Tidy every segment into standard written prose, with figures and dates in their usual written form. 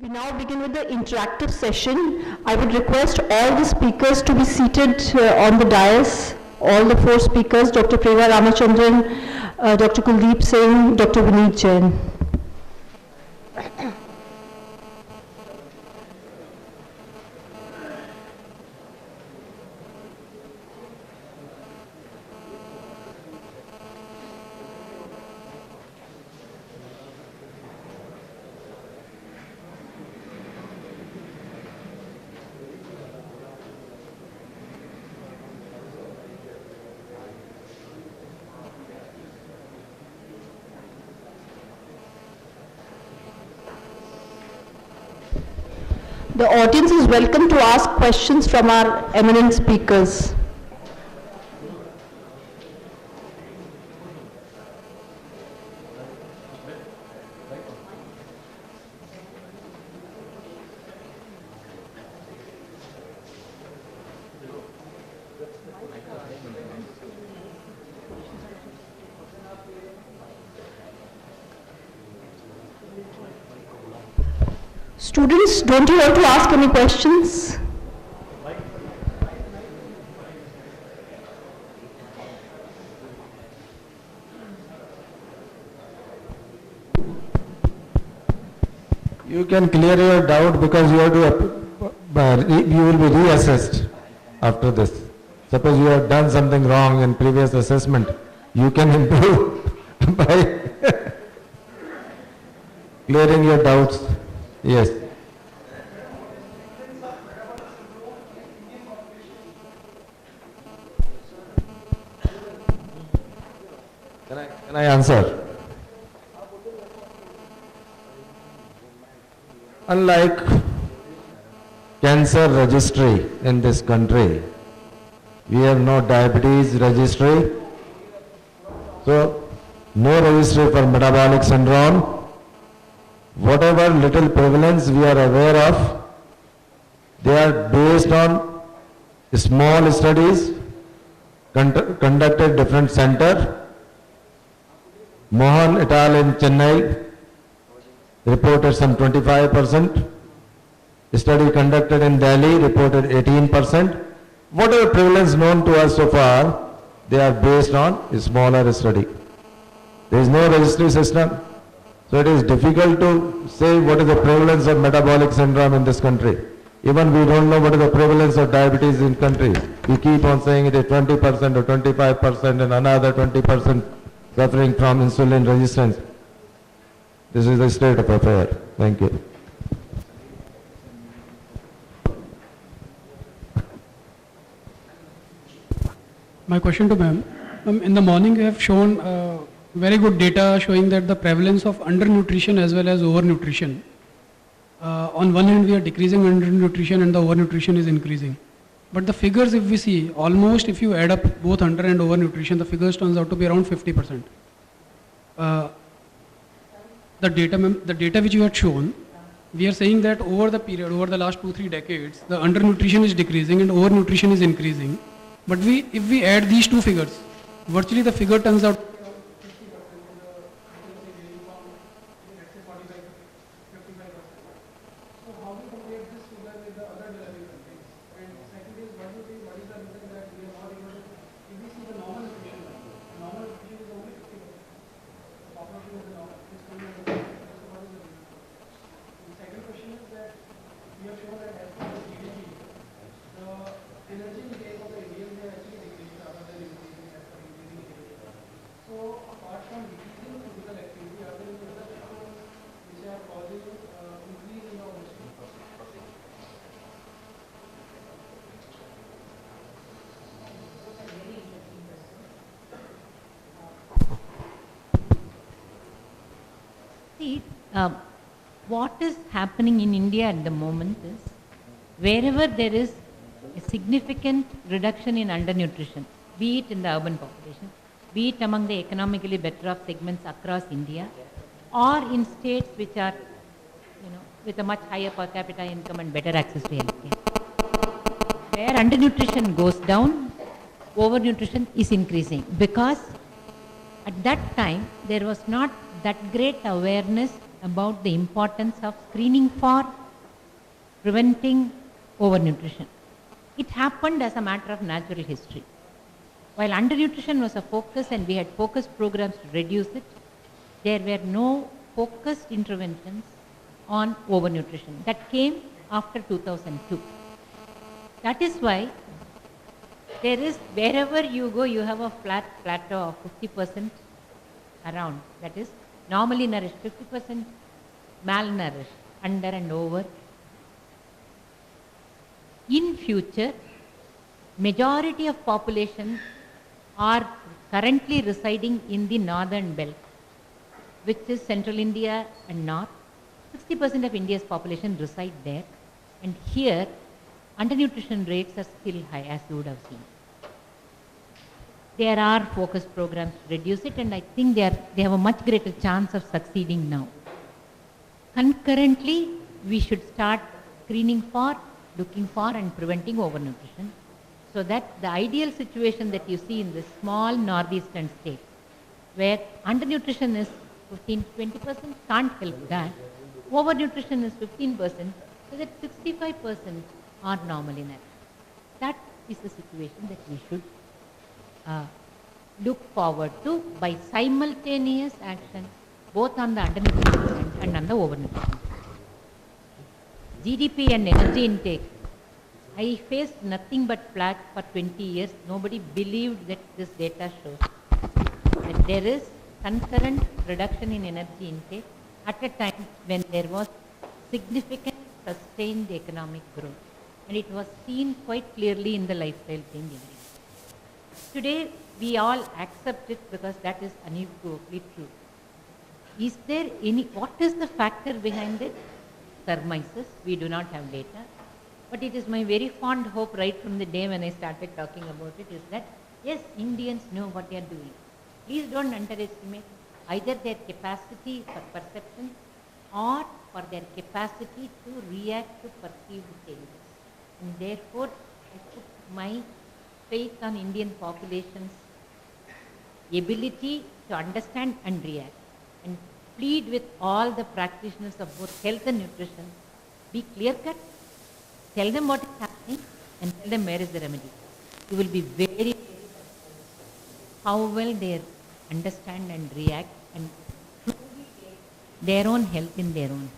We now begin with the interactive session. I would request all the speakers to be seated on the dais. All the four speakers, Dr. Preva Ramachandran, Dr. Kuldeep Singh, Dr. Vineet Jain. The audience is welcome to ask questions from our eminent speakers. Students, don't you want to ask any questions? You can clear your doubt because you have to, you will be reassessed after this. Suppose you have done something wrong in previous assessment, you can improve by clearing your doubts. Yes. Can I answer? Unlike cancer registry in this country, we have no diabetes registry, so no registry for metabolic syndrome. Whatever little prevalence we are aware of, they are based on small studies conducted different center. Mohan et al. In Chennai reported some 25%. Study conducted in Delhi reported 18%. Whatever prevalence known to us so far, they are based on a smaller study. There is no registry system. So it is difficult to say what is the prevalence of metabolic syndrome in this country. Even we don't know what is the prevalence of diabetes in country. We keep on saying it is 20% or 25% and another 20% suffering from insulin resistance. This is the state of affair. Thank you. My question to ma'am. In the morning you have shown very good data showing that the prevalence of undernutrition as well as overnutrition. On one hand we are decreasing undernutrition and the overnutrition is increasing. But the figures if we see, almost if you add up both under and overnutrition, the figures turns out to be around 50%. The data which you had shown, we are saying that over the period, over the last 2-3 decades, the undernutrition is decreasing and overnutrition is increasing. But if we add these two figures, virtually the figure turns out what is happening in India at the moment is, wherever there is a significant reduction in undernutrition, be it in the urban population, be it among the economically better off segments across India, or in states which are, with a much higher per capita income and better access to healthcare. Where undernutrition goes down, overnutrition is increasing, because at that time there was not that great awareness about the importance of screening for preventing overnutrition. It happened as a matter of natural history. While undernutrition was a focus and we had focused programs to reduce it, there were no focused interventions on overnutrition. That came after 2002. That is why there is, wherever you go, you have a flat plateau of 50% around. That is, normally nourished, 50% malnourished, under and over. In future, majority of population are currently residing in the northern belt, which is central India and north. 60% of India's population reside there, and here undernutrition rates are still high, as you would have seen. There are focused programs to reduce it, and I think they have a much greater chance of succeeding now. Concurrently, we should start screening for, looking for and preventing overnutrition, so that the ideal situation that you see in this small northeastern state, where undernutrition is 15-20%, can't help that. Overnutrition is 15%, so that 65% are normally nourished. That is the situation that we should look forward to by simultaneous action, both on the undernutrition and on the overnutrition. GDP and energy intake. I faced nothing but flack for 20 years. Nobody believed that this data shows that there is concurrent reduction in energy intake at a time when there was significant sustained economic growth. And it was seen quite clearly in the lifestyle change area. Today, we all accept it because that is unequivocally true. Is there any, what is the factor behind it? Surmises, we do not have data. But it is my very fond hope right from the day when I started talking about it is that, yes, Indians know what they are doing. Please don't underestimate either their capacity for perception or for their capacity to react to perceived changes. And therefore, I put my faith on Indian population's ability to understand and react, and plead with all the practitioners of both health and nutrition, be clear-cut, tell them what is happening and tell them where is the remedy. You will be very surprised how well they understand and react and truly take their own health in their own hands.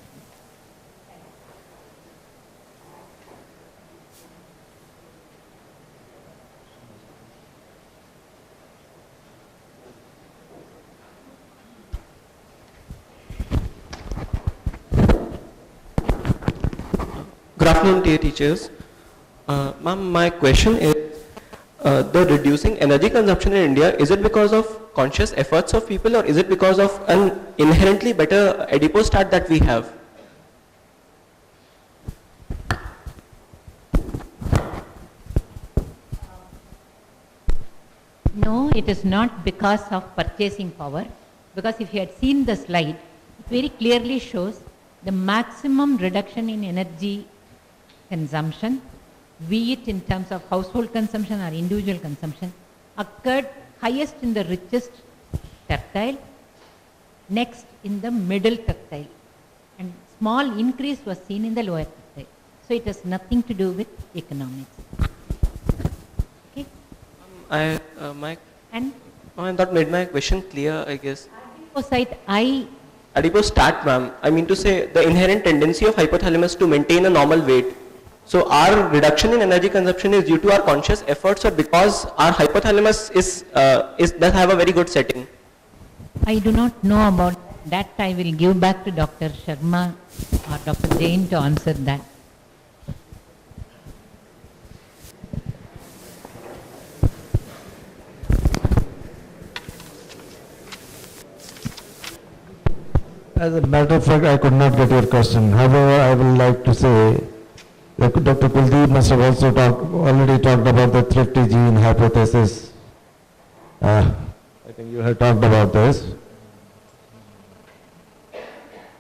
Good afternoon, dear teachers. Ma'am, my question is, the reducing energy consumption in India, is it because of conscious efforts of people or is it because of an inherently better adipose that we have? No, it is not because of purchasing power, because if you had seen the slide, it very clearly shows the maximum reduction in energy consumption, be it in terms of household consumption or individual consumption, occurred highest in the richest tertile, next in the middle tertile, and small increase was seen in the lower tertile. So it has nothing to do with economics. Okay? I thought made my question clear, I guess. Adipose stat, ma'am. I mean to say the inherent tendency of hypothalamus to maintain a normal weight. So our reduction in energy consumption is due to our conscious efforts or because our hypothalamus does have a very good setting? I do not know about that. I will give back to Dr. Sharma or Dr. Jain to answer that. As a matter of fact, I could not get your question. However, I would like to say that Dr. Kuldeep must have also already talked about the thrifty gene hypothesis. I think you have talked about this.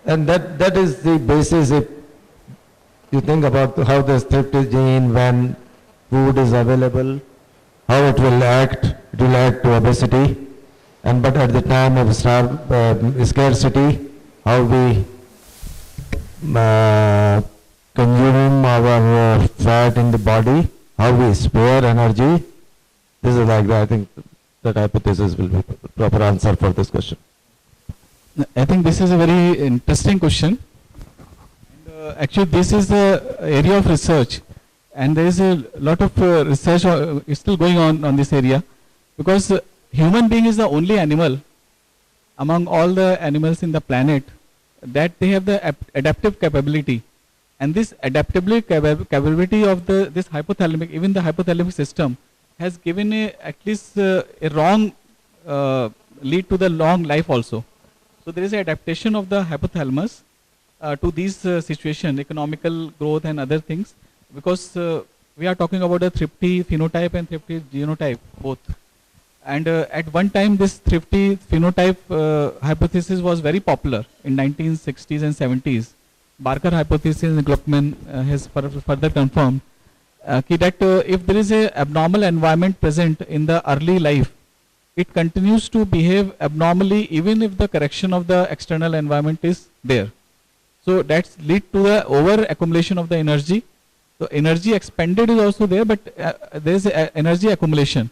And that is the basis if you think about how the thrifty gene, when food is available, how it will act to obesity, but at the time of scarcity, how we consuming our fat in the body, how we spare energy. This is like that. I think that hypothesis will be proper answer for this question. I think this is a very interesting question. And, actually, this is the area of research, and there is a lot of research is still going on this area, because human being is the only animal among all the animals in the planet that they have the adaptive capability, and this adaptability capability of this hypothalamic, even the hypothalamic system, has given at least a wrong lead to the long life also. So there is an adaptation of the hypothalamus to these situation, economical growth and other things, because we are talking about a thrifty phenotype and thrifty genotype both. And at one time this thrifty phenotype hypothesis was very popular in 1960s and 70s. Barker hypothesis and Gluckman has further confirmed that if there is a abnormal environment present in the early life, it continues to behave abnormally even if the correction of the external environment is there. So that's lead to the over accumulation of the energy. So energy expended is also there, but there is energy accumulation.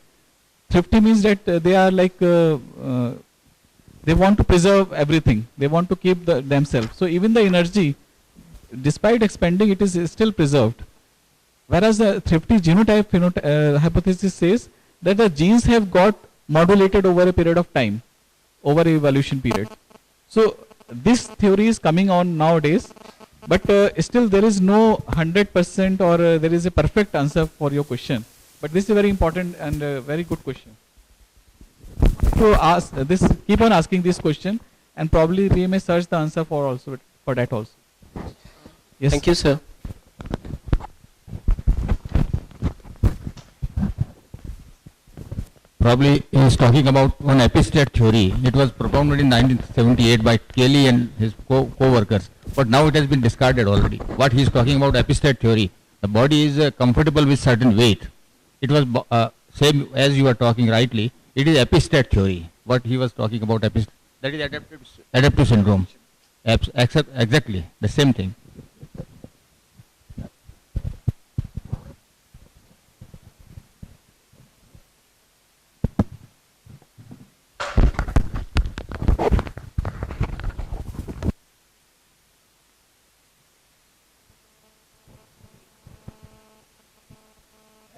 Thrifty means that they are like, they want to preserve everything. They want to keep themselves. So even the energy, despite expending, it is still preserved. Whereas the thrifty genotype hypothesis says that the genes have got modulated over a period of time, over evolution period. So this theory is coming on nowadays, but still there is no 100% or there is a perfect answer for your question. But this is a very important and very good question. So ask this, keep on asking this question, and probably we may search the answer for that also. Yes. Thank you, sir. Probably he is talking about one epistate theory. It was propounded in 1978 by Kelly and his co-workers, but now it has been discarded already. What he is talking about, epistate theory, the body is comfortable with certain weight. It was same as you are talking rightly. It is epistate theory. What he was talking about, that is adaptive syndrome. Exactly the same thing.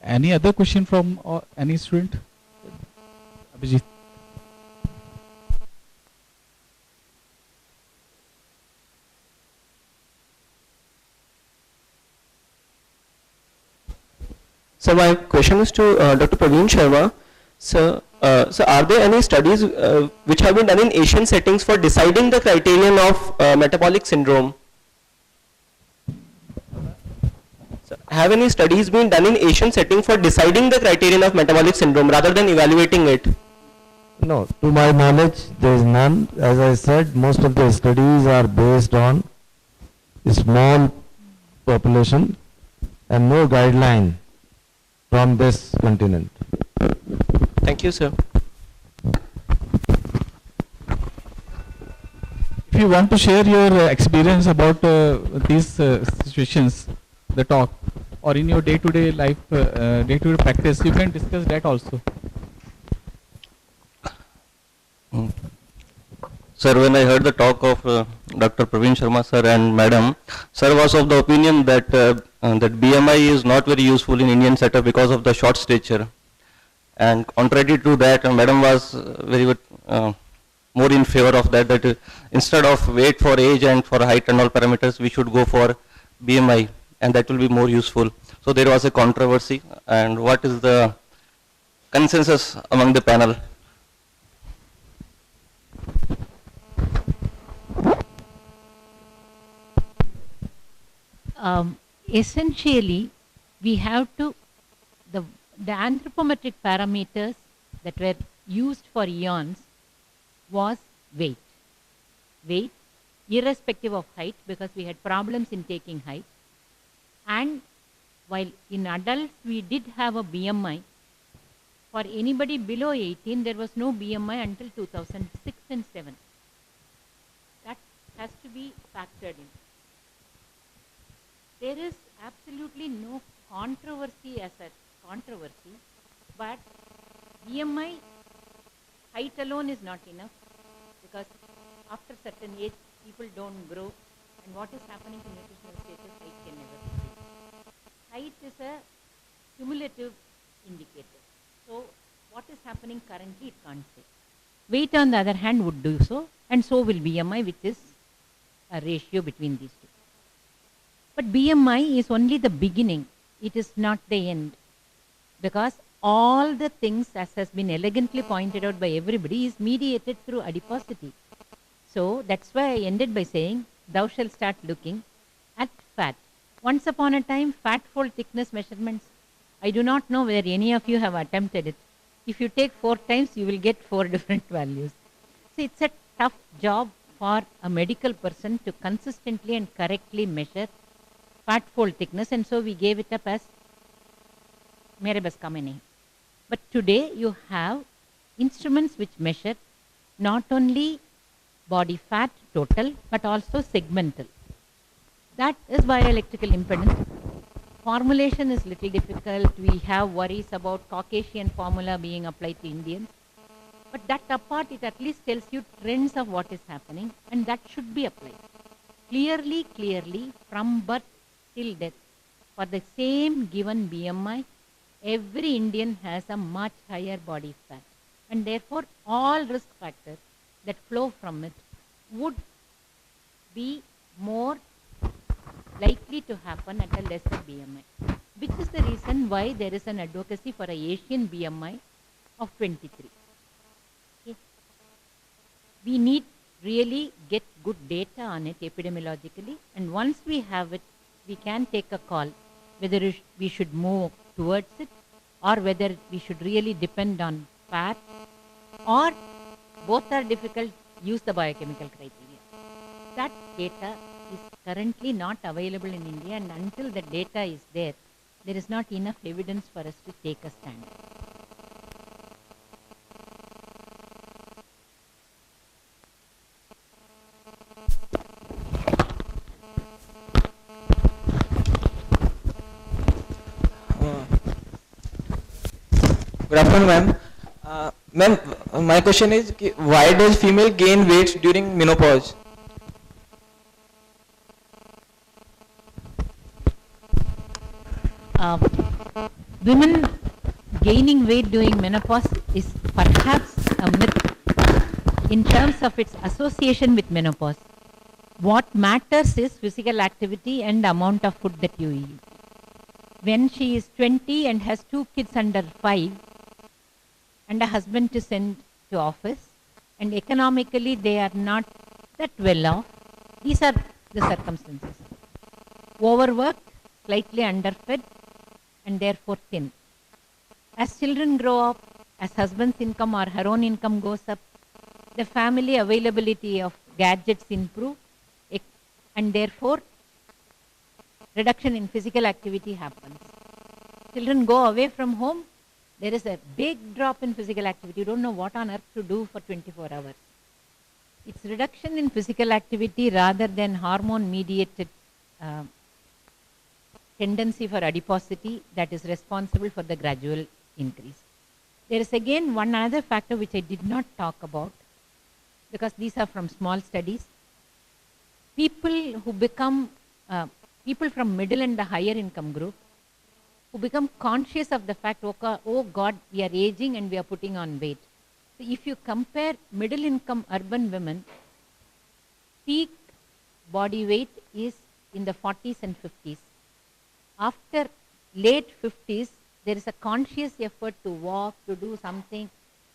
Any other question from any student? Abhijit. So my question is to Dr. Praveen Sharma. So are there any studies which have been done in Asian settings for deciding the criterion of metabolic syndrome? So have any studies been done in Asian setting for deciding the criterion of metabolic syndrome rather than evaluating it? No, to my knowledge, there is none. As I said, most of the studies are based on a small population and no guideline from this continent. Thank you, sir. If you want to share your experience about these situations, the talk, or in your day-to-day life, day-to-day practice, you can discuss that also. Sir, when I heard the talk of Dr. Praveen Sharma sir and madam, sir was of the opinion that that BMI is not very useful in Indian setup because of the short stature. And contrary to that, madam was very good, more in favor of that, that instead of wait for age and for height and all parameters, we should go for BMI, and that will be more useful. So there was a controversy, and what is the consensus among the panel? Essentially, we have to, the anthropometric parameters that were used for eons was weight. Weight, irrespective of height, because we had problems in taking height. And while in adults we did have a BMI, for anybody below 18 there was no BMI until 2006 and 7. That has to be factored in. there is absolutely no controversy as a controversy, but BMI height alone is not enough, because after certain age people don't grow, and what is happening to nutritional status, height can never be fixed. Height is a cumulative indicator. So what is happening currently, it can't say. Weight on the other hand would do so, and so will BMI, which is a ratio between these two. But BMI is only the beginning, it is not the end, because all the things, as has been elegantly pointed out by everybody, is mediated through adiposity. So that's why I ended by saying, thou shalt start looking at fat. Once upon a time, fat fold thickness measurements, I do not know whether any of you have attempted it. If you take 4 times, you will get 4 different values. So it's a tough job for a medical person to consistently and correctly measure fat fold thickness, and so we gave it up as mere bas ka mein nahi. But today you have instruments which measure not only body fat total but also segmental. That is bioelectrical impedance. Formulation is little difficult. We have worries about Caucasian formula being applied to Indians. But that apart, it at least tells you trends of what is happening, and that should be applied. Clearly, from birth till death, for the same given BMI, every Indian has a much higher body fat. And therefore, all risk factors that flow from it would be more likely to happen at a lesser BMI, which is the reason why there is an advocacy for a Asian BMI of 23. Okay. We need really get good data on it epidemiologically, and once we have it, we can take a call whether we should move towards it or whether we should really depend on fat, or both are difficult, use the biochemical criteria. That data is currently not available in India, and until the data is there, there is not enough evidence for us to take a stand. Good afternoon, ma'am. Ma'am, my question is, why does female gain weight during menopause? Women gaining weight during menopause is perhaps a myth in terms of its association with menopause. What matters is physical activity and the amount of food that you eat. When she is 20 and has 2 kids under 5 and a husband to send to office, and economically they are not that well off, these are the circumstances. Overworked, slightly underfed, and therefore thin. As children grow up, as husband's income or her own income goes up, the family availability of gadgets improve, and therefore reduction in physical activity happens. Children go away from home, there is a big drop in physical activity. You don't know what on earth to do for 24 hours. It's reduction in physical activity rather than hormone-mediated tendency for adiposity that is responsible for the gradual increase. There is again one another factor which I did not talk about, because these are from small studies. People who become, people from middle and the higher income group, who become conscious of the fact, oh God, we are aging and we are putting on weight. So if you compare middle income urban women, peak body weight is in the 40s and 50s. After late 50s, there is a conscious effort to walk, to do something.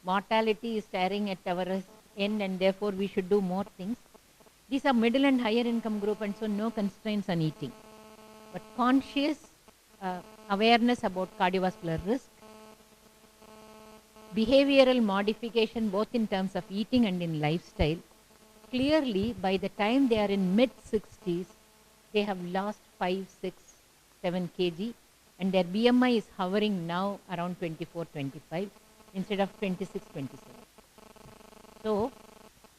Mortality is staring at our end, and therefore we should do more things. These are middle and higher income group, and so no constraints on eating. But conscious awareness about cardiovascular risk, behavioral modification both in terms of eating and in lifestyle, clearly by the time they are in mid-60s, they have lost 5, 6, 7 kg, and their BMI is hovering now around 24, 25 instead of 26, 27. So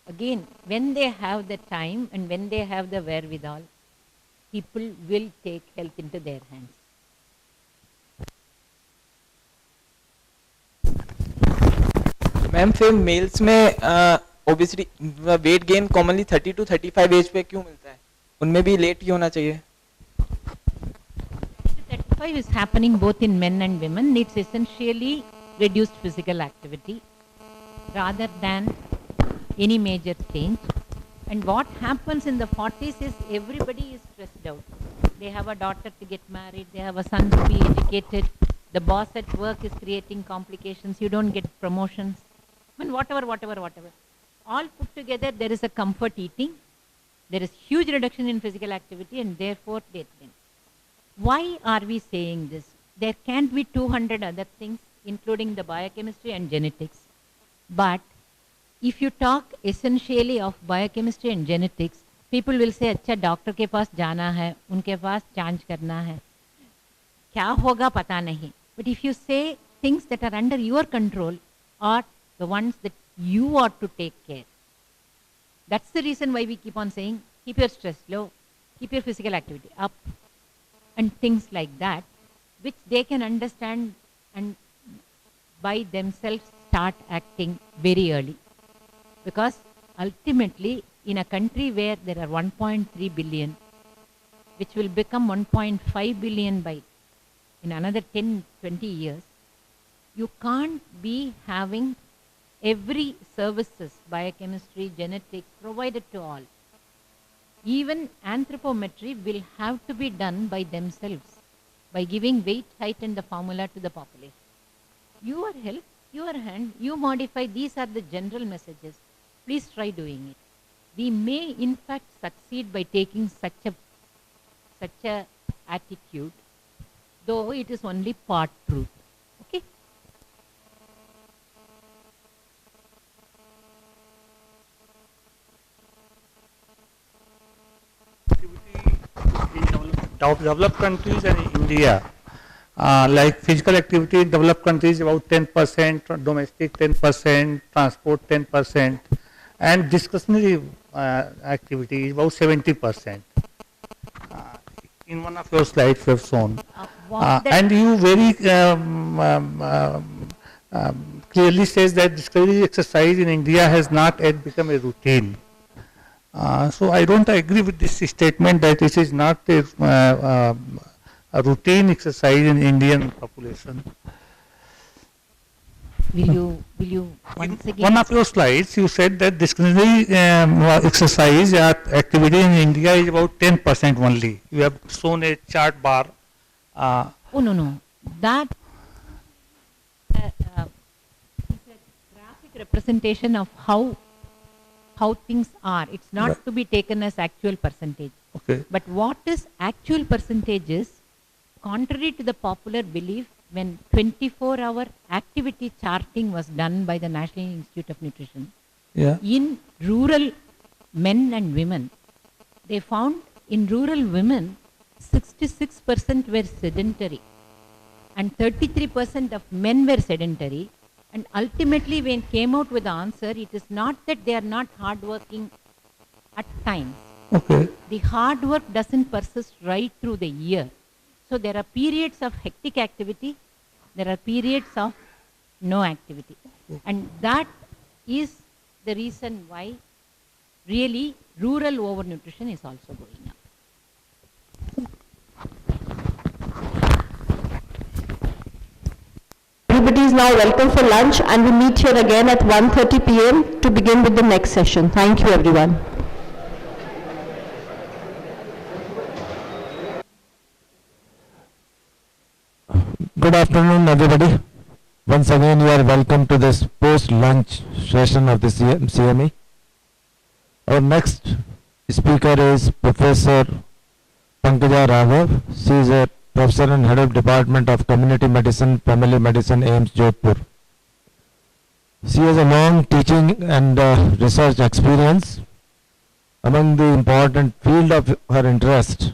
again, when they have the time and when they have the wherewithal, people will take health into their hands. Ma'am फिर males में obesity weight gain commonly 30 to 35 age पे क्यों मिलता है? उनमें भी late ही होना चाहिए? 35 is happening both in men and women. It's essentially reduced physical activity rather than any major change. And what happens in the 40s is everybody is stressed out. They have a daughter to get married, they have a son to be educated, the boss at work is creating complications, you don't get promotions. I mean, whatever. All put together, there is a comfort eating, there is huge reduction in physical activity, and therefore death gain. Why are we saying this? There can't be 200 other things, including the biochemistry and genetics. But if you talk essentially of biochemistry and genetics, people will say, अच्छा doctor के पास जाना है, उनके पास जांच करना है, क्या होगा पता नहीं. But if you say things that are under your control are the ones that you ought to take care. That's the reason why we keep on saying, keep your stress low, keep your physical activity up, and things like that, which they can understand and by themselves start acting very early. Because ultimately, in a country where there are 1.3 billion, which will become 1.5 billion by in another 10, 20 years, you can't be having every services, biochemistry, genetics, provided to all. Even anthropometry will have to be done by themselves, by giving weight, height and the formula to the population. Your health, your hand, you modify, these are the general messages. Please try doing it. We may in fact succeed by taking such a attitude, though it is only part truth. Okay? In developed countries and India, like physical activity in developed countries about 10%, domestic 10%, transport 10%, and discretionary activity is about 70%. In one of your slides you have shown. And you very clearly says that discouraging exercise in India has not yet become a routine. So I don't agree with this statement that this is not a routine exercise in Indian population. Will you once again? One of your slides, you said that discretionary exercise activity in India is about 10% only. You have shown a chart bar. Oh no. That is a graphic representation of how things are. It's not to be taken as actual percentage. Okay. But what is actual percentage is, contrary to the popular belief, when 24-hour activity charting was done by the National Institute of Nutrition, in rural men and women, they found in rural women 66% were sedentary and 33% of men were sedentary. And ultimately, when came out with the answer, it is not that they are not hardworking at times. Okay. The hard work doesn't persist right through the year. So there are periods of hectic activity, there are periods of no activity. And that is the reason why really rural overnutrition is also going up. Everybody is now welcome for lunch, and we meet here again at 1:30 p.m. to begin with the next session. Thank you, everyone. Good afternoon, everybody. Once again, you are welcome to this post-lunch session of the CME. Our next speaker is Professor Pankaja Raghav. She is a Professor and Head of Department of Community Medicine, Family Medicine, AIIMS, Jodhpur. She has a long teaching and research experience. Among the important field of her interest,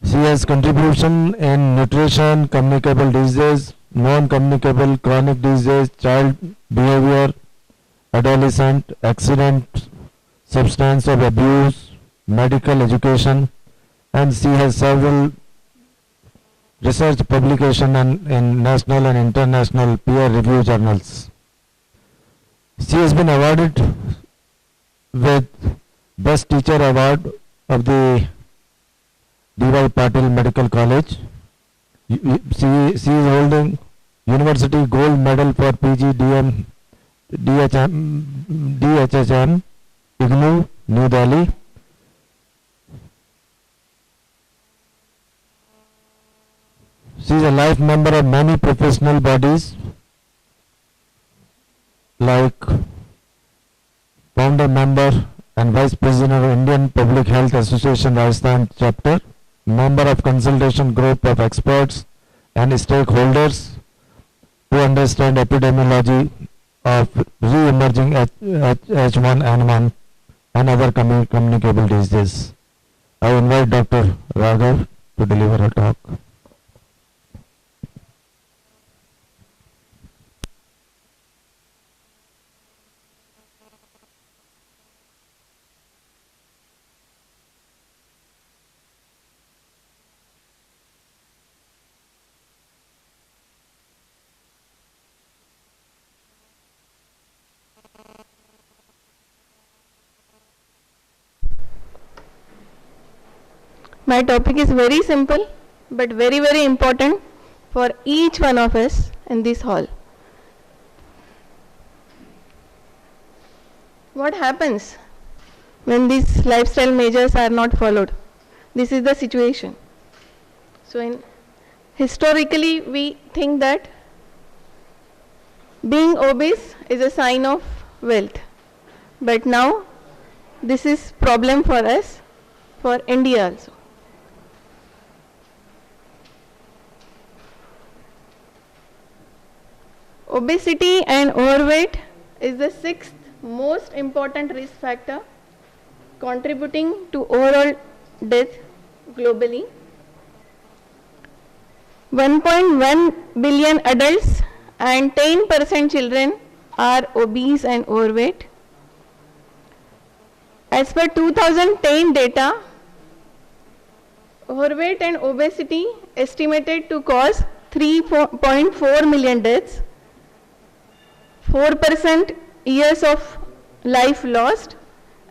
she has contribution in nutrition, communicable diseases, non-communicable chronic disease, child behavior, adolescent, accident, substance of abuse, medical education, and she has several research publications in national and international peer review journals. She has been awarded with Best Teacher Award of the D.Y. Patil Medical College. She is holding University Gold Medal for PG DHHM, IGNOU, New Delhi. She is a life member of many professional bodies like founder member and vice president of Indian Public Health Association Rajasthan chapter, member of consultation group of experts and stakeholders who understand epidemiology of re-emerging H1N1 and other communicable diseases. I invite Dr. Raghav to deliver a talk. My topic is very simple but very, very important for each one of us in this hall. What happens when these lifestyle measures are not followed? This is the situation. So historically we think that being obese is a sign of wealth, but now this is problem for us, for India also. Obesity and overweight is the 6th most important risk factor contributing to overall death globally. 1.1 billion adults and 10% children are obese and overweight. As per 2010 data, overweight and obesity estimated to cause 3.4 million deaths, 4% years of life lost,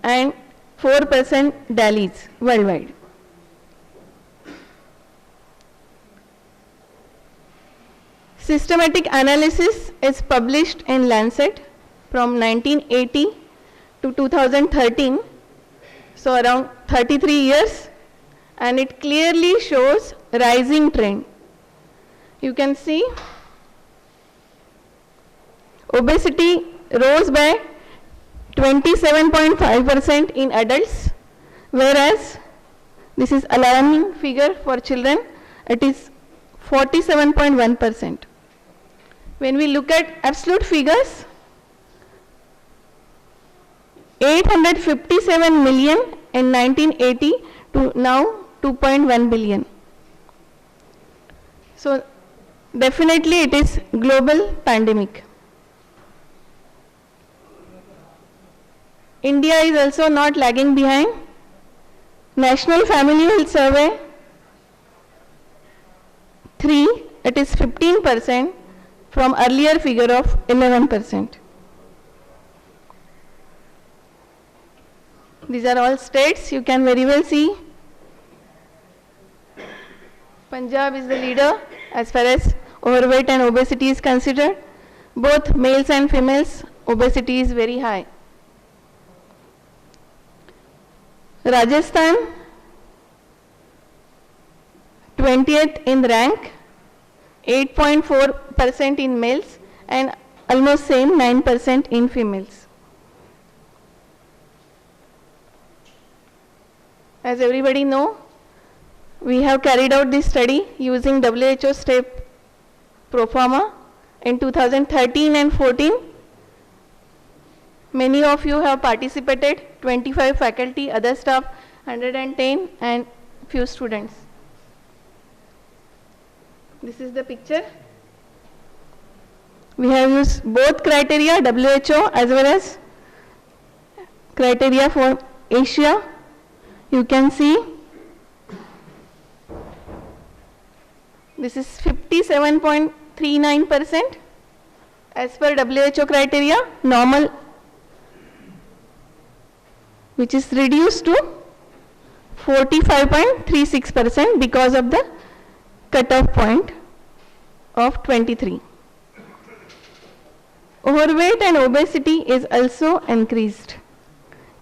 and 4% deaths worldwide. Systematic analysis is published in Lancet from 1980 to 2013, so around 33 years, and it clearly shows rising trend. You can see obesity rose by 27.5% in adults, whereas this is alarming figure for children, it is 47.1%. When we look at absolute figures, 857 million in 1980 to now 2.1 billion. So definitely it is global pandemic. India is also not lagging behind. National Family Health Survey 3, it is 15% from earlier figure of 11%. These are all states, you can very well see. Punjab is the leader as far as overweight and obesity is considered. Both males and females, obesity is very high. Rajasthan, 20th in rank, 8.4% in males and almost same 9% in females. As everybody know, we have carried out this study using WHO STEP Proforma in 2013 and 14. Many of you have participated, 25 faculty, other staff, 110 and few students. This is the picture. We have used both criteria, WHO as well as criteria for Asia. you can see this is 57.39% as per WHO criteria, normal, which is reduced to 45.36% because of the cutoff point of 23. Overweight and obesity is also increased,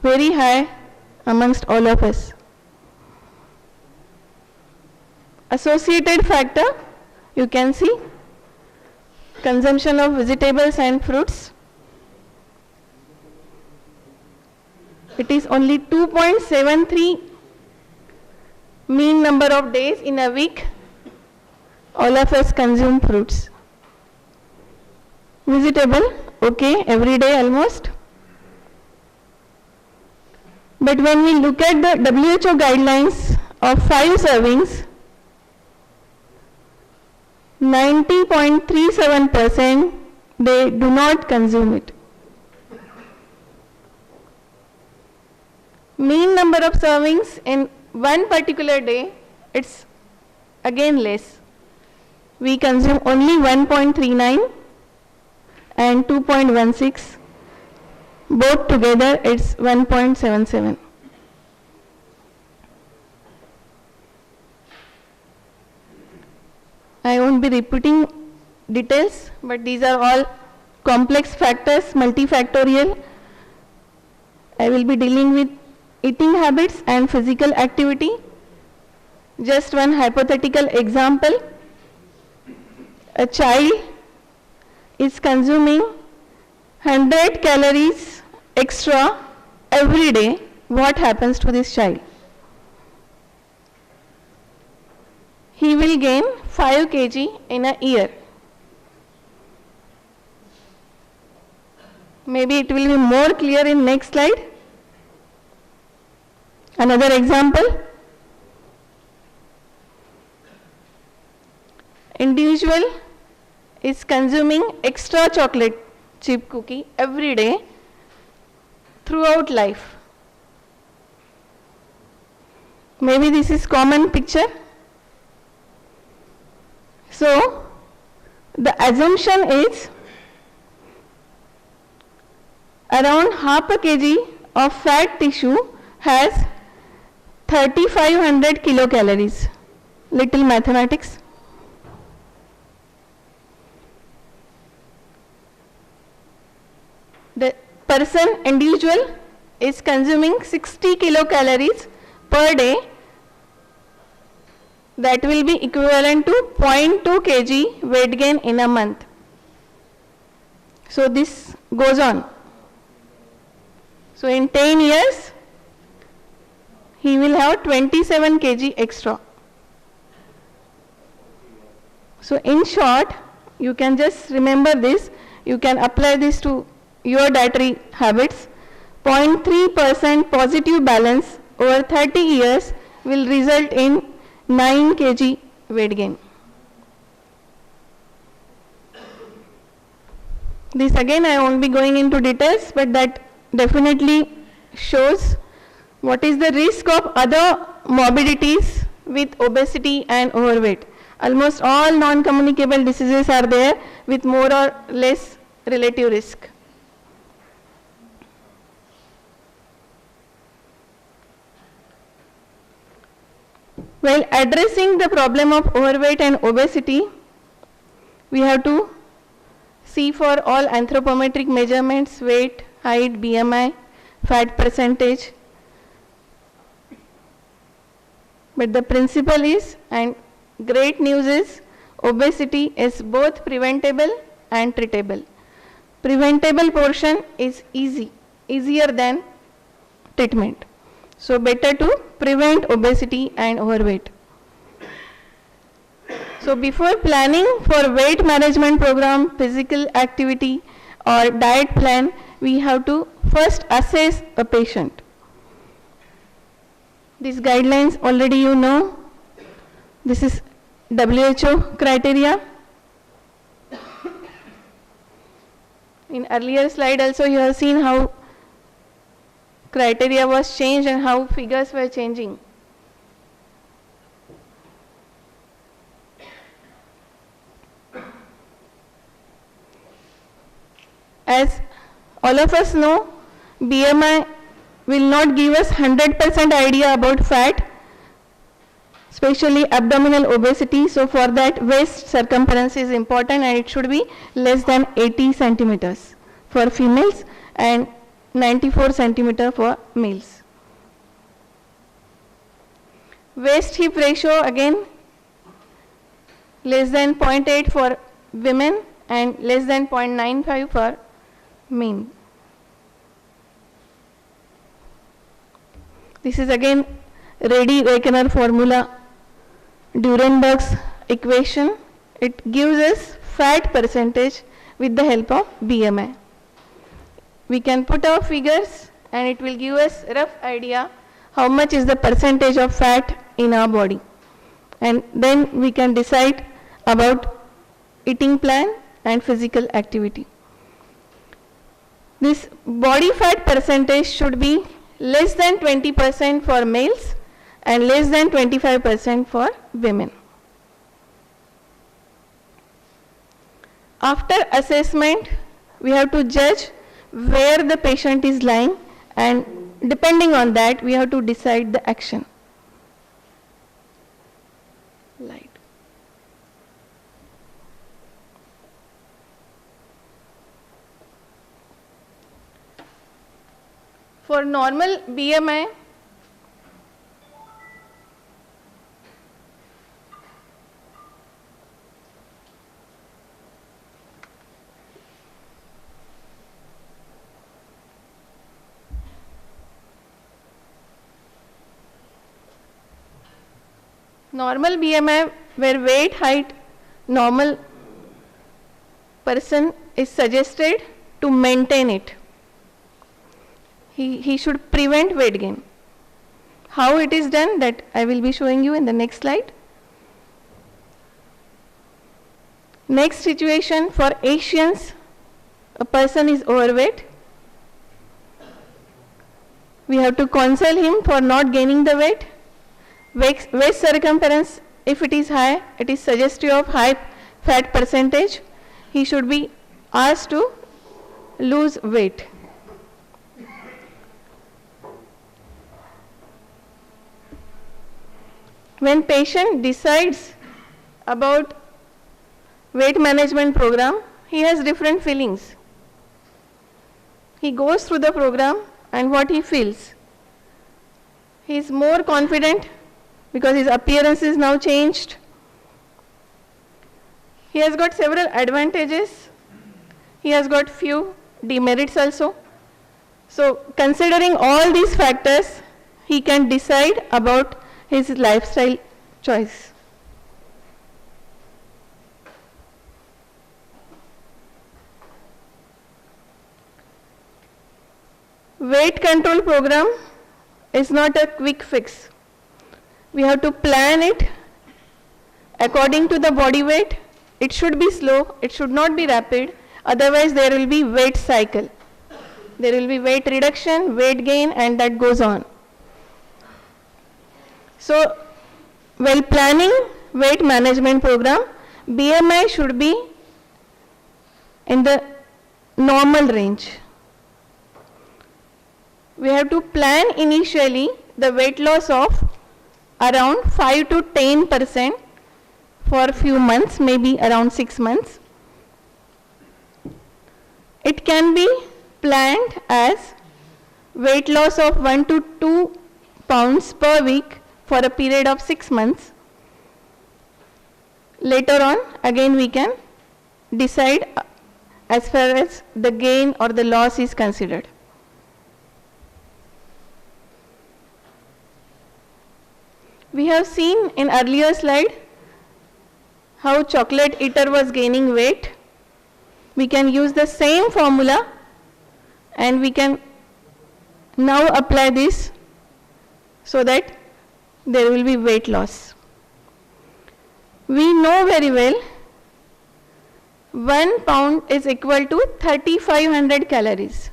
very high amongst all of us. Associated factor, you can see consumption of vegetables and fruits. It is only 2.73 mean number of days in a week all of us consume fruits. Vegetable, okay, every day almost. But when we look at the WHO guidelines of 5 servings, 90.37% they do not consume it. Mean number of servings in one particular day, it's again less. We consume only 1.39 and 2.16. Both together it's 1.77. I won't be repeating details, but these are all complex factors, multifactorial. I will be dealing with eating habits and physical activity. Just one hypothetical example. A child is consuming 100 calories extra every day. What happens to this child? He will gain 5 kg in a year. Maybe it will be more clear in next slide. Another example. Individual is consuming extra chocolate chip cookie every day throughout life. Maybe this is common picture. So the assumption is around half a kg of fat tissue has 3500 kilocalories. Little mathematics. The person, individual, is consuming 60 kilocalories per day. That will be equivalent to 0.2 kg weight gain in a month. So this goes on. So in 10 years, he will have 27 kg extra. So in short, you can just remember this. You can apply this to your dietary habits. 0.3% positive balance over 30 years will result in 9 kg weight gain. This again I won't be going into details, but that definitely shows what is the risk of other morbidities with obesity and overweight. Almost all non-communicable diseases are there with more or less relative risk. While addressing the problem of overweight and obesity, we have to see for all anthropometric measurements, weight, height, BMI, fat percentage. But the principle is, and great news is, obesity is both preventable and treatable. Preventable portion is easier than treatment. So better to prevent obesity and overweight. So before planning for weight management program, physical activity or diet plan, we have to first assess a patient. These guidelines already you know. This is WHO criteria. In earlier slide also you have seen how criteria was changed and how figures were changing. As all of us know, BMI will not give us 100% idea about fat, especially abdominal obesity. So for that, waist circumference is important, and it should be less than 80 centimeters for females and 94 centimeter for males. Waist hip ratio again less than 0.8 for women and less than 0.95 for men. This is again Reddy-Wegener formula, Durenberg's equation. It gives us fat percentage with the help of BMI. We can put our figures and it will give us rough idea how much is the percentage of fat in our body. And then we can decide about eating plan and physical activity. This body fat percentage should be less than 20% for males and less than 25% for women. After assessment, we have to judge where the patient is lying, and depending on that, we have to decide the action. Light. For normal BMI, where weight, height, normal person is suggested to maintain it. He should prevent weight gain. How it is done, that I will be showing you in the next slide. Next situation, for Asians, a person is overweight. We have to counsel him for not gaining the weight. Waist circumference, if it is high, it is suggestive of high fat percentage. He should be asked to lose weight. When patient decides about weight management program, he has different feelings. He goes through the program and what he feels. He is more confident because his appearance is now changed. He has got several advantages. He has got few demerits also. So considering all these factors, he can decide about his lifestyle choice. Weight control program is not a quick fix. We have to plan it according to the body weight. It should be slow, it should not be rapid, otherwise there will be weight cycle. There will be weight reduction, weight gain, and that goes on. So, while planning weight management program, BMI should be in the normal range. We have to plan initially the weight loss of around 5 to 10% for a few months, maybe around 6 months. It can be planned as weight loss of 1 to 2 pounds per week for a period of 6 months. Later on, again we can decide as far as the gain or the loss is considered. We have seen in earlier slide how chocolate eater was gaining weight. We can use the same formula and we can now apply this so that there will be weight loss. We know very well 1 pound is equal to 3500 calories.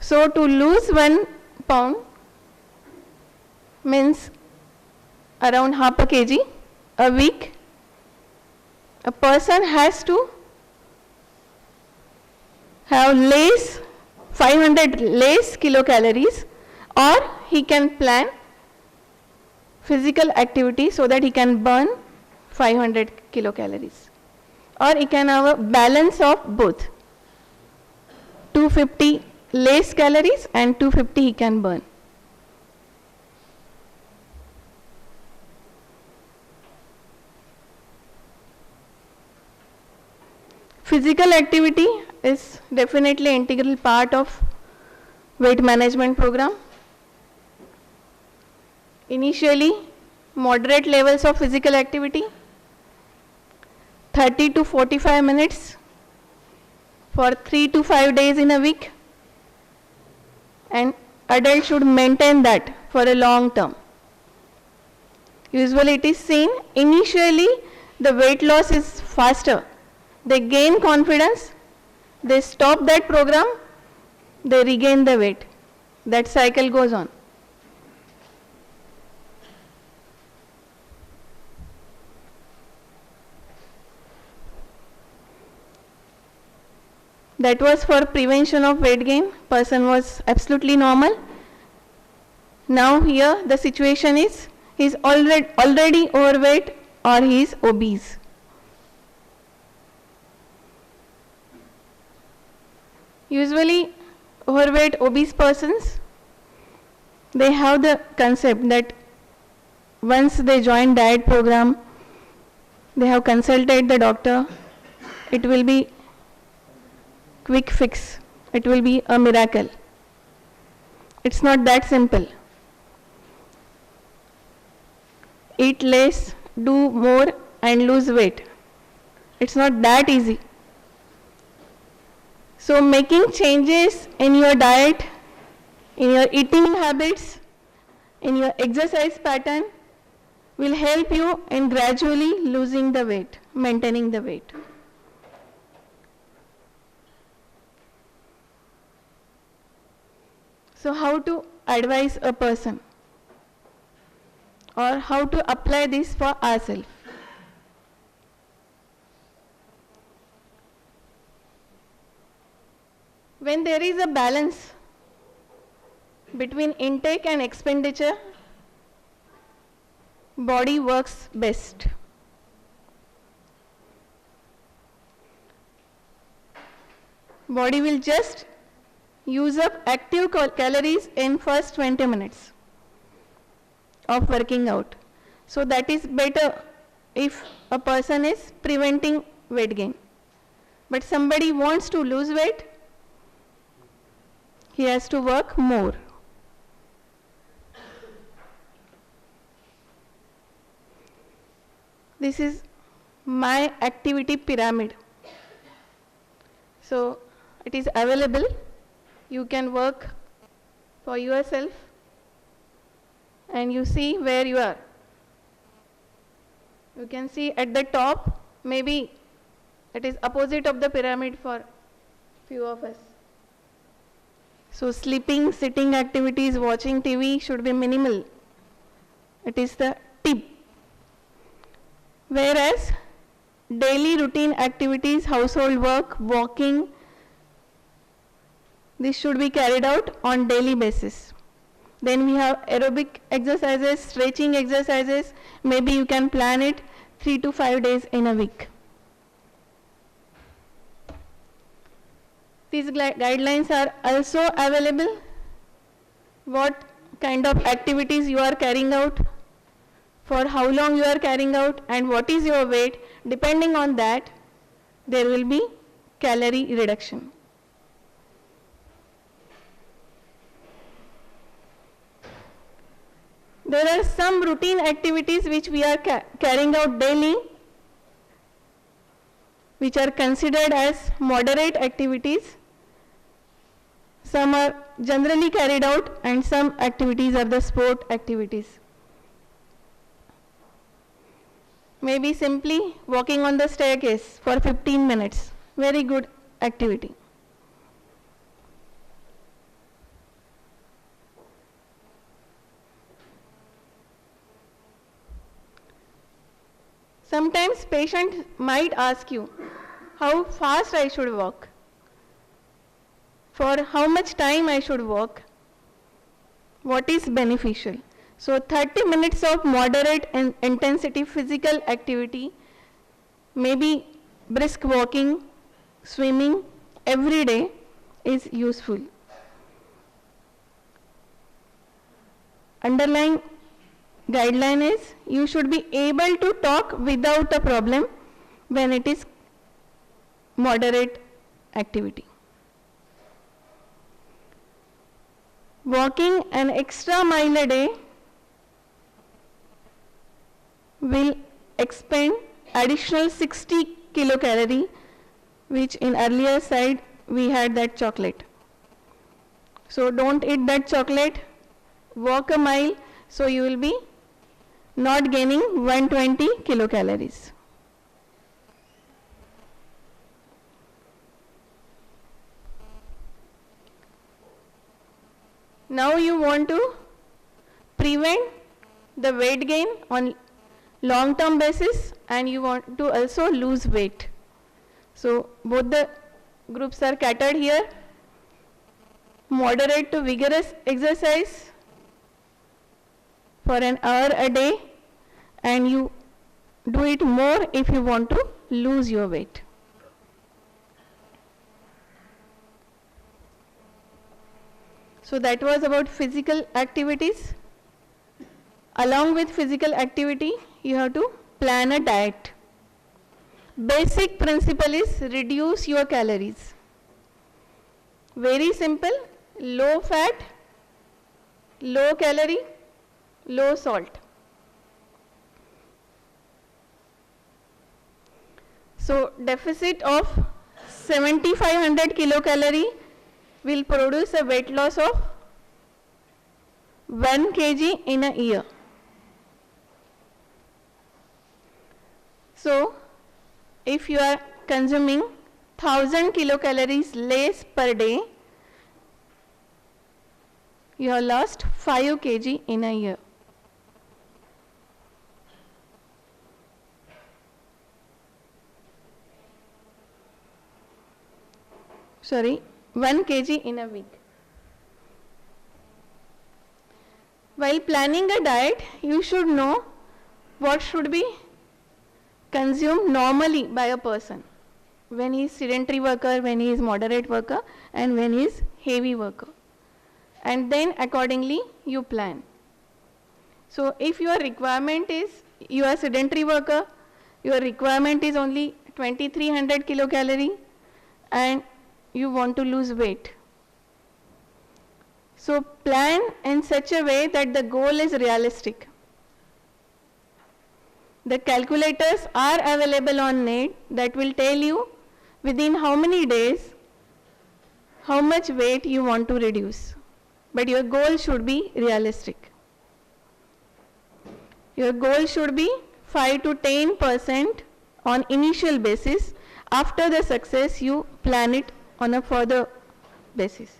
So to lose 1 pound means around half a kg a week. A person has to have less 500 less kilocalories, or he can plan physical activity so that he can burn 500 kilocalories, or he can have a balance of both, 250 less calories and 250 he can burn. Physical activity is definitely an integral part of weight management program. Initially, moderate levels of physical activity, 30 to 45 minutes for 3 to 5 days in a week, and adults should maintain that for a long term. Usually it is seen initially the weight loss is faster. They gain confidence, they stop that program, they regain the weight. That cycle goes on. That was for prevention of weight gain. Person was absolutely normal. Now here the situation is he is already overweight or he is obese. Usually overweight obese persons, they have the concept that once they join diet program, they have consulted the doctor, it will be quick fix, it will be a miracle. It's not that simple. Eat less, do more and lose weight. It's not that easy. So making changes in your diet, in your eating habits, in your exercise pattern will help you in gradually losing the weight, maintaining the weight. So how to advise a person, or how to apply this for ourselves? When there is a balance between intake and expenditure, body works best. Body will just use up active calories in first 20 minutes of working out. So that is better if a person is preventing weight gain. But somebody wants to lose weight, he has to work more. This is my activity pyramid. So it is available. You can work for yourself and you see where you are. You can see at the top, maybe it is opposite of the pyramid for few of us. So sleeping, sitting activities, watching TV should be minimal. It is the tip. Whereas daily routine activities, household work, walking, this should be carried out on daily basis. Then we have aerobic exercises, stretching exercises. Maybe you can plan it 3 to 5 days in a week. These guidelines are also available. What kind of activities you are carrying out, for how long you are carrying out, and what is your weight. Depending on that, there will be calorie reduction. There are some routine activities which we are carrying out daily, which are considered as moderate activities. Some are generally carried out and some activities are the sport activities. Maybe simply walking on the staircase for 15 minutes, very good activity. Sometimes patient might ask you how fast I should walk, for how much time I should walk, what is beneficial. So 30 minutes of moderate and intensity physical activity, maybe brisk walking, swimming every day is useful. Underlying guideline is you should be able to talk without a problem when it is moderate activity. Walking an extra mile a day will expend additional 60 kilocalorie, which in earlier slide we had that chocolate. So don't eat that chocolate, walk a mile, so you will be not gaining 120 kilocalories. Now you want to prevent the weight gain on long term basis, and you want to also lose weight. So both the groups are catered here. Moderate to vigorous exercise for an hour a day, and you do it more if you want to lose your weight. So that was about physical activities. Along with physical activity, you have to plan a diet. Basic principle is reduce your calories. Very simple, low fat, low calorie, low salt. So deficit of 7500 kilocalorie will produce a weight loss of 1 kg in a year. So if you are consuming 1000 kilocalories less per day, you have lost 5 kg in a year. Sorry, 1 kg in a week. While planning a diet, you should know what should be consumed normally by a person when he is sedentary worker, when he is moderate worker, and when he is heavy worker. And then accordingly you plan. So if your requirement is, you are sedentary worker, your requirement is only 2300 kilocalorie and you want to lose weight. So plan in such a way that the goal is realistic. The calculators are available on net that will tell you within how many days how much weight you want to reduce. But your goal should be realistic. Your goal should be 5 to 10% on initial basis. After the success, you plan it on a further basis.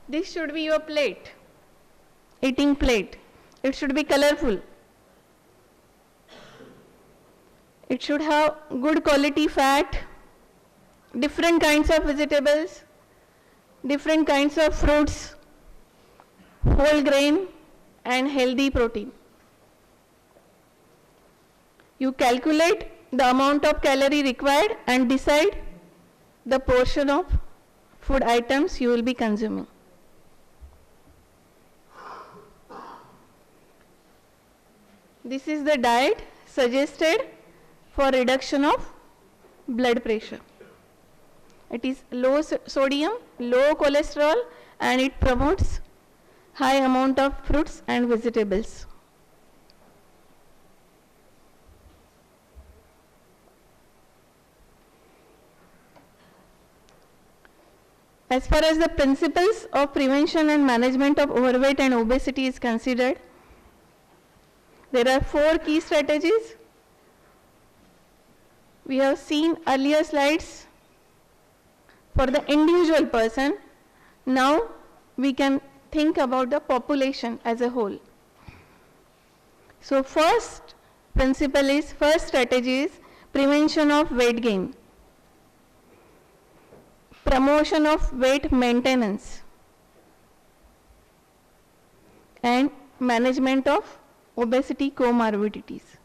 This should be your plate, eating plate. It should be colorful. It should have good quality fat, different kinds of vegetables, different kinds of fruits, whole grain and healthy protein. You calculate the amount of calorie required and decide the portion of food items you will be consuming. This is the diet suggested for reduction of blood pressure. It is low sodium, low cholesterol, and it promotes high amount of fruits and vegetables. As far as the principles of prevention and management of overweight and obesity is considered, there are 4 key strategies. We have seen earlier slides for the individual person. Now we can think about the population as a whole. So first principle is, first strategy is prevention of weight gain, promotion of weight maintenance, and management of obesity comorbidities.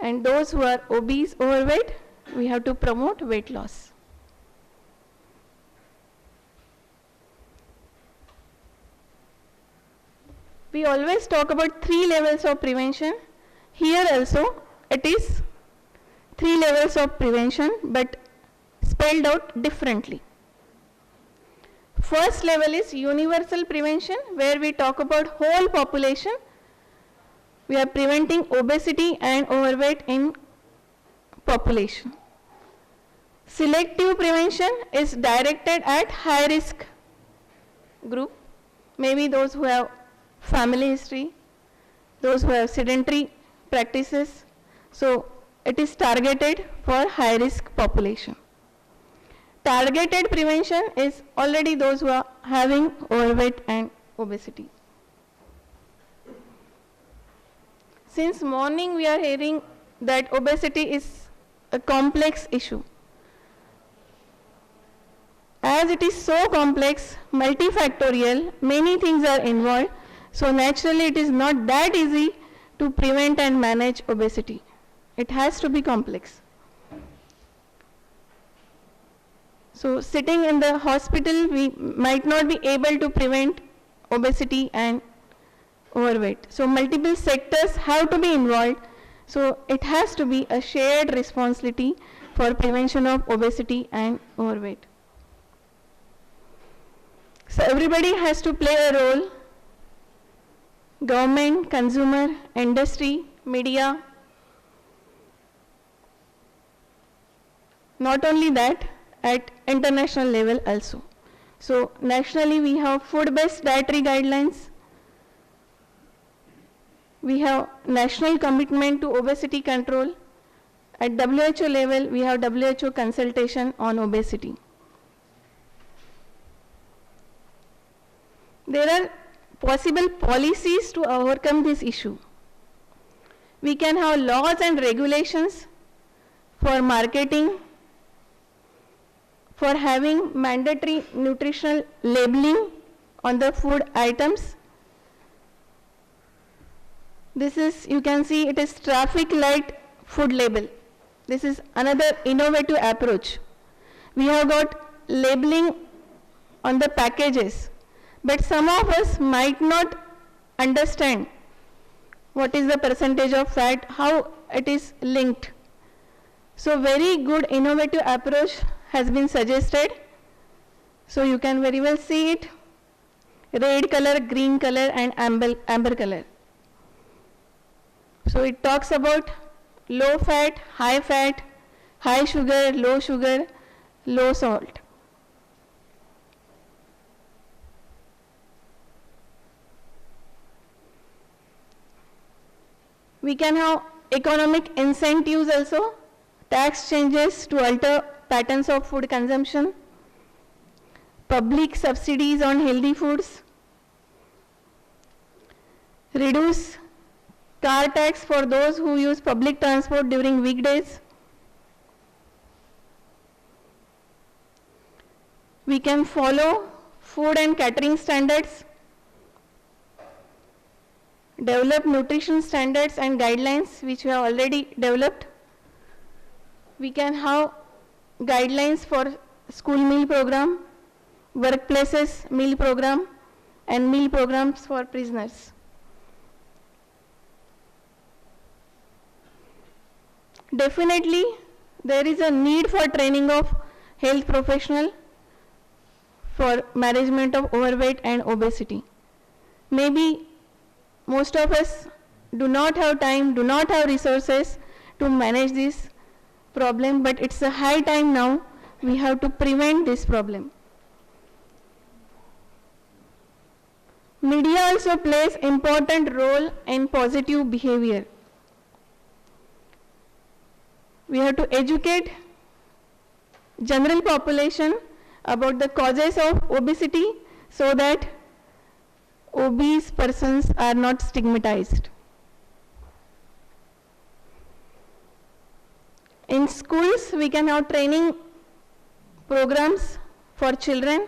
And those who are obese, overweight, we have to promote weight loss. We always talk about 3 levels of prevention. Here also it is 3 levels of prevention, but spelled out differently. First level is universal prevention, where we talk about whole population. We are preventing obesity and overweight in population. Selective prevention is directed at high risk group, maybe those who have family history, those who have sedentary practices. So it is targeted for high risk population. Targeted prevention is already those who are having overweight and obesity. Since morning we are hearing that obesity is a complex issue. As it is so complex, multifactorial, many things are involved, so naturally it is not that easy to prevent and manage obesity. It has to be complex. So sitting in the hospital, we might not be able to prevent obesity and overweight. So multiple sectors have to be involved. So it has to be a shared responsibility for prevention of obesity and overweight. So everybody has to play a role: government, consumer, industry, media. Not only that, at international level also. So nationally we have food-based dietary guidelines. We have national commitment to obesity control. At WHO level, we have WHO consultation on obesity. There are possible policies to overcome this issue. We can have laws and regulations for marketing, for having mandatory nutritional labeling on the food items. This is, you can see, it is traffic light food label. This is another innovative approach. We have got labeling on the packages, but some of us might not understand what is the percentage of fat, how it is linked. So very good innovative approach has been suggested. So you can very well see it: red color, green color, and amber color. So it talks about low fat, high sugar, low salt. We can have economic incentives also, tax changes to alter patterns of food consumption, public subsidies on healthy foods, reduce car tax for those who use public transport during weekdays. We can follow food and catering standards, develop nutrition standards and guidelines which we have already developed. We can have guidelines for school meal program, workplaces meal program, and meal programs for prisoners. Definitely, there is a need for training of health professional for management of overweight and obesity. Maybe most of us do not have time, do not have resources to manage this problem, but it's a high time now. We have to prevent this problem. Media also plays important role in positive behavior. We have to educate general population about the causes of obesity so that obese persons are not stigmatized. In schools, we can have training programs for children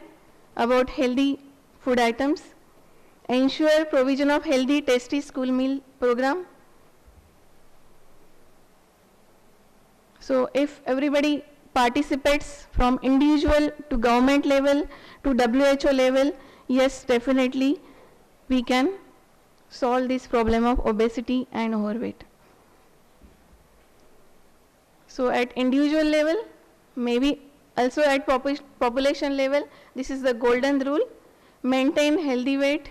about healthy food items, ensure provision of healthy, tasty school meal program. So if everybody participates from individual to government level to WHO level, yes, definitely we can solve this problem of obesity and overweight. So at individual level, maybe also at population level, this is the golden rule: maintain healthy weight,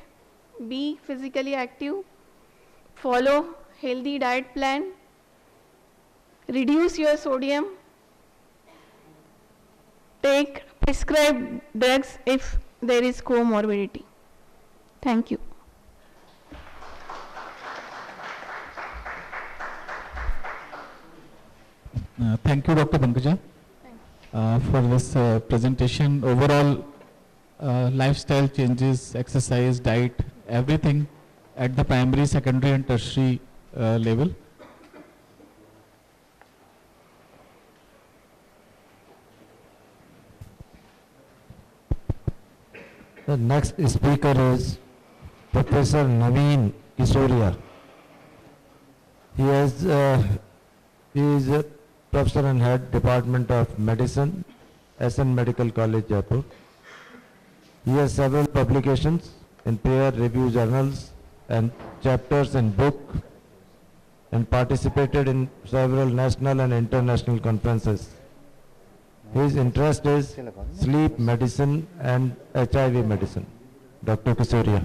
be physically active, follow healthy diet plan, reduce your sodium, take prescribed drugs if there is comorbidity. Thank you. Thank you, Dr. Pankaja, for this presentation. Overall, lifestyle changes, exercise, diet, everything at the primary, secondary and tertiary level. The next speaker is Professor Naveen Kisoria. He is a professor and head Department of Medicine, SN Medical College, Jaipur. He has several publications in peer-reviewed journals and chapters in book, and participated in several national and international conferences. His interest is sleep medicine and HIV medicine. Dr. Kisoria.